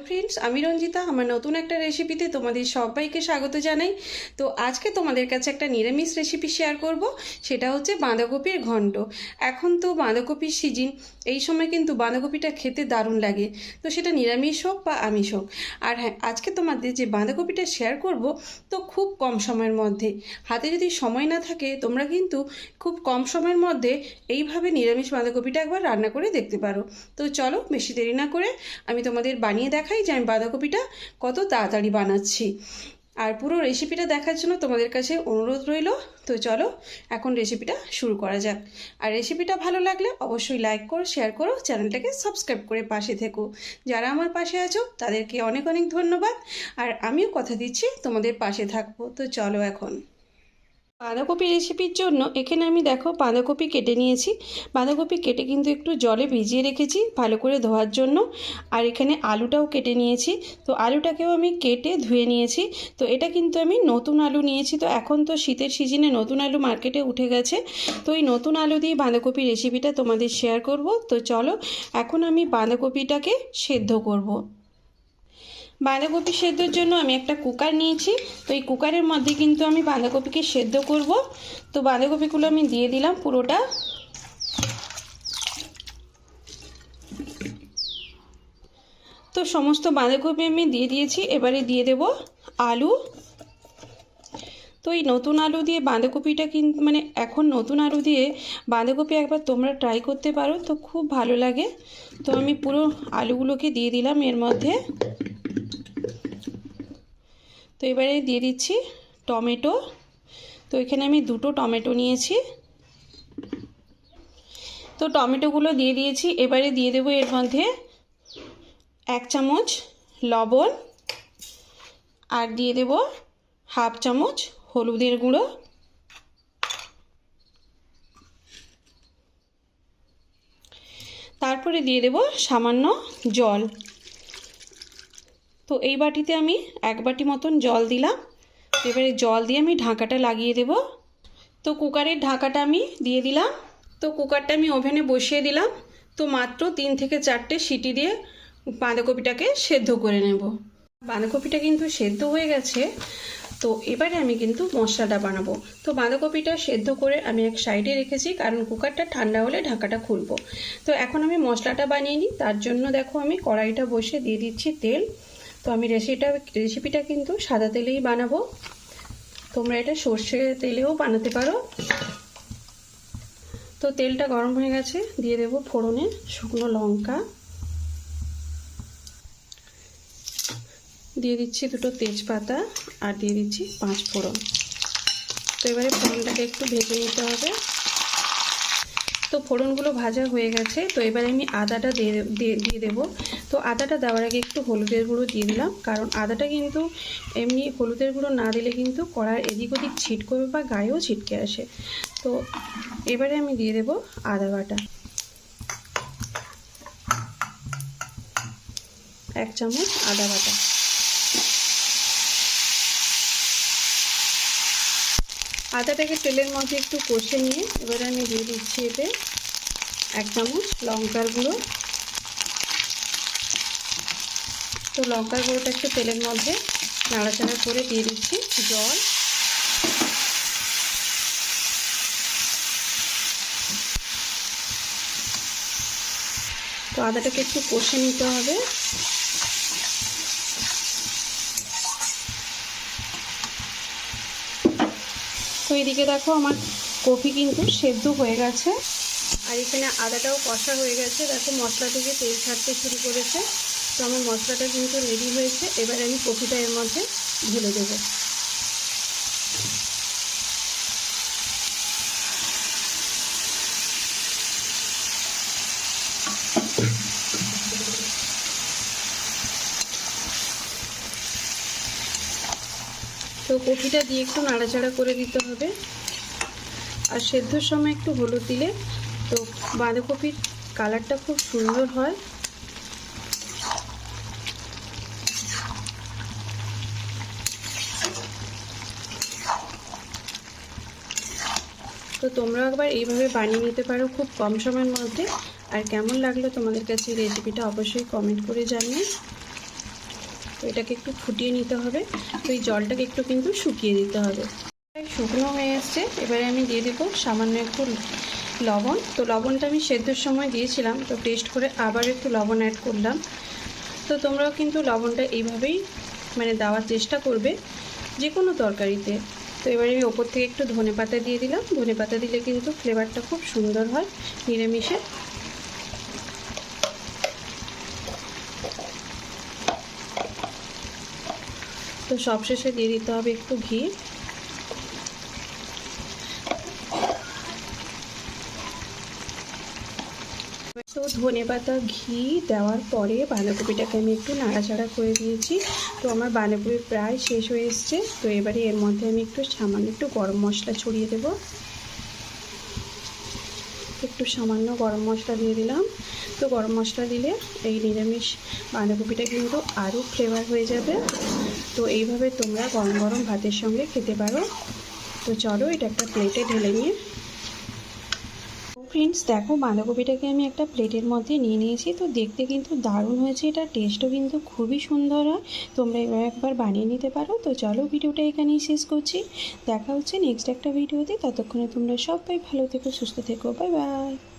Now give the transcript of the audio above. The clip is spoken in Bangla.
ফ্রেন্ডস, আমি রঞ্জিতা। আমার নতুন একটা রেসিপিতে তোমাদের সবাইকে স্বাগত জানাই। তো আজকে তোমাদের কাছে একটা নিরামিষ রেসিপি শেয়ার করব, সেটা হচ্ছে বাঁধাকপির ঘন্ট। এখন তো বাঁধাকপির সিজন, এই সময় কিন্তু বাঁধাকপিটা খেতে দারুণ লাগে, তো সেটা নিরামিষ হোক বা আমিষ হোক। আর হ্যাঁ, আজকে তোমাদের যে বাঁধাকপিটা শেয়ার করব, তো খুব কম সময়ের মধ্যে, হাতে যদি সময় না থাকে তোমরা কিন্তু খুব কম সময়ের মধ্যে এইভাবে নিরামিষ বাঁধাকপিটা একবার রান্না করে দেখতে পারো। তো চলো, বেশি দেরি না করে আমি তোমাদের বানিয়ে দেখাই যে আমি বাঁধাকপিটা কত তাড়াতাড়ি বানাচ্ছি। আর পুরো রেসিপিটা দেখার জন্য তোমাদের কাছে অনুরোধ রইল। তো চলো এখন রেসিপিটা শুরু করা যাক। আর রেসিপিটা ভালো লাগলে অবশ্যই লাইক করো, শেয়ার করো, চ্যানেলটাকে সাবস্ক্রাইব করে পাশে থেকো। যারা আমার পাশে আছো তাদেরকে অনেক অনেক ধন্যবাদ। আর আমিও কথা দিচ্ছি তোমাদের পাশে থাকবো। তো চলো এখন বাঁধাকপি রেসিপির জন্য এখানে আমি দেখো বাঁধাকপি কেটে নিয়েছি। বাঁধাকপি কেটে কিন্তু একটু জলে ভিজিয়ে রেখেছি ভালো করে ধোয়ার জন্য। আর এখানে আলুটাও কেটে নিয়েছি, তো আলুটাকেও আমি কেটে ধুয়ে নিয়েছি। তো এটা কিন্তু আমি নতুন আলু নিয়েছি, তো এখন তো শীতের সিজনে নতুন আলু মার্কেটে উঠে গেছে। তো এই নতুন আলু দিয়ে বাঁধাকপি রেসিপিটা তোমাদের শেয়ার করব। তো চলো এখন আমি বাঁধাকপিটাকে সেদ্ধ করব। বাঁধাকপি সেদ্ধর জন্য আমি একটা কুকার নিয়েছি, তো এই কুকারের মধ্যে কিন্তু আমি বাঁধাকপিকে সেদ্ধ করব। তো বাঁধাকপিগুলো আমি দিয়ে দিলাম পুরোটা। তো সমস্ত বাঁধাকপি আমি দিয়ে দিয়েছি, এবারে দিয়ে দেব আলু। তো এই নতুন আলু দিয়ে বাঁধাকপিটা কিন্তু এখন নতুন আলু দিয়ে বাঁধাকপি একবার তোমরা ট্রাই করতে পারো, তো খুব ভালো লাগে। তো আমি পুরো আলুগুলোকে দিয়ে দিলাম এর মধ্যে। তো এবারে দিয়ে দিচ্ছি টমেটো। তো এখানে আমি দুটো টমেটো নিয়েছি, তো টমেটোগুলো দিয়ে দিয়েছি। এবারে দিয়ে দেবো এর মধ্যে 1 চামচ লবণ, আর দিয়ে দেব 1/2 চামচ হলুদের গুঁড়ো। তারপরে দিয়ে দেব সামান্য জল। তো এই বাটিতে আমি 1 বাটি মতন জল দিলাম। এবারে জল দিয়ে আমি ঢাকাটা লাগিয়ে দেব। তো কুকারের ঢাকাটা আমি দিয়ে দিলাম। তো কুকারটা আমি ওভেনে বসিয়ে দিলাম। তো মাত্র 3 থেকে 4টে সিটি দিয়ে বাঁধাকপিটাকে সেদ্ধ করে নেব। বাঁধাকপিটা কিন্তু সেদ্ধ হয়ে গেছে। তো এবারে আমি কিন্তু মশলাটা বানাবো। তো বাঁধাকপিটা সেদ্ধ করে আমি এক সাইডে রেখেছি, কারণ কুকারটা ঠান্ডা হলে ঢাকাটা খুলবো। তো এখন আমি মশলাটা বানিয়ে নিই। তার জন্য দেখো আমি কড়াইটা বসে দিয়ে দিচ্ছি তেল। তো আমি রেসিপিটা কিন্তু সাদা তেলেই বানাবো, তোমরা এটা সর্ষে তেলেও বানাতে পারো। তো তেলটা গরম হয়ে গেছে, দিয়ে দেব ফোড়নে শুকনো লঙ্কা, দিয়ে দিচ্ছি 2টো তেজপাতা, আর দিয়ে দিচ্ছি 5 ফোড়ন। তো এবারে ফোড়নটাকে একটু ভেজে নিতে হবে। তো ফোড়নগুলো ভাজা হয়ে গেছে। তো এবারে আমি আদাটা দিয়ে দেবো। তো আদাটা দেওয়ার আগে একটু হলুদের গুঁড়ো দিয়ে দিলাম, কারণ আদাটা কিন্তু এমনি হলুদের গুঁড়ো না দিলে কিন্তু কড়ার এদিক ওদিক ছিটকবে বা গায়েও ছিটকে আসে। তো এবারে আমি দিয়ে দেবো আদা বাটা 1 চামচ আদা বাটা। আদাটাকে তেলের মধ্যে একটু কষে নিয়ে এবারে আমি দিয়ে দিচ্ছি এতে 1 চামচ লঙ্কার গুঁড়ো। তো লঙ্কার গুঁড়োটা একটু তেলের মধ্যে নাড়াচাড়া করে দিয়ে দিচ্ছি জল। তো আদাটাকে একটু কষে নিতে হবে। তো এদিকে দেখো আমার কপি কিন্তু সেদ্ধ হয়ে গেছে, আর এখানে আদাটাও কষা হয়ে গেছে। দেখো মশলা থেকে তেল ছাড়তে শুরু করেছে। তো আমার মশলাটা কিন্তু রেডি হয়েছে। এবার আমি কপিটা এর মধ্যে ঢেলে দেবো। তো কপিটা দিয়ে একটু নাড়াচাড়া করে দিতে হবে। আর সেদ্ধর সময় একটু হলুদ দিলে তো বাঁধাকপির কালারটা খুব সুন্দর হয়। তো তোমরা একবার এইভাবে বানিয়ে নিতে পারো খুব কম সময়ের মধ্যে। আর কেমন লাগলো তোমাদের কাছে রেসিপিটা অবশ্যই কমেন্ট করে জানিও। তো এটাকে একটু ফুটিয়ে নিতে হবে। তো এই জলটাকে একটু কিন্তু শুকিয়ে দিতে হবে। শুকনো হয়ে এসছে, এবারে আমি দিয়ে দেবো সামান্য একটু লবণ। তো লবণটা আমি সেদ্ধর সময় দিয়েছিলাম, তো টেস্ট করে আবার একটু লবণ অ্যাড করলাম। তো তোমরাও কিন্তু লবণটা এইভাবেই মানে দেওয়ার চেষ্টা করবে যে কোনো তরকারিতে। তো এবারে আমি ওপর থেকে একটু ধনেপাতা দিয়ে দিলাম। ধনেপাতা দিলে কিন্তু ফ্লেভারটা খুব সুন্দর হয় নিরামিষে। তো সবশেষে দিয়ে দিতে হবে একটু ঘি। তো ধনেপাতা ঘি দেওয়ার পরে বাঁধাকপিটাকে আমি একটু নাড়াচাড়া করে দিয়েছি। তো আমার বাঁধাকপি প্রায় শেষ হয়ে এসছে। তো এবারে এর মধ্যে আমি একটু সামান্য একটু গরম মশলা ছড়িয়ে দেব। একটু সামান্য গরম মশলা দিয়ে দিলাম। তো গরম মশলা দিলে এই নিরামিষ বাঁধাকপিটা কিন্তু আরও ফ্লেভার হয়ে যাবে। তো এইভাবে তোমরা গরম গরম ভাতের সঙ্গে খেতে পারো। তো চলো এটা একটা প্লেটে ঢেলে নিয়ে। ফ্রেন্ডস দেখো, বাঁধাকপিটাকে আমি একটা প্লেটের মধ্যে নিয়ে নিয়েছি। তো দেখতে কিন্তু দারুণ হয়েছে, এটা টেস্টও কিন্তু খুবই সুন্দর হয়। তোমরা এবার একবার বানিয়ে নিতে পারো। তো চলো ভিডিওটা এখানেই শেষ করছি, দেখা হচ্ছে নেক্সট একটা ভিডিওতে। ততক্ষণে তোমরা সবাই ভালো থেকো, সুস্থ থেকো, বাই বাই।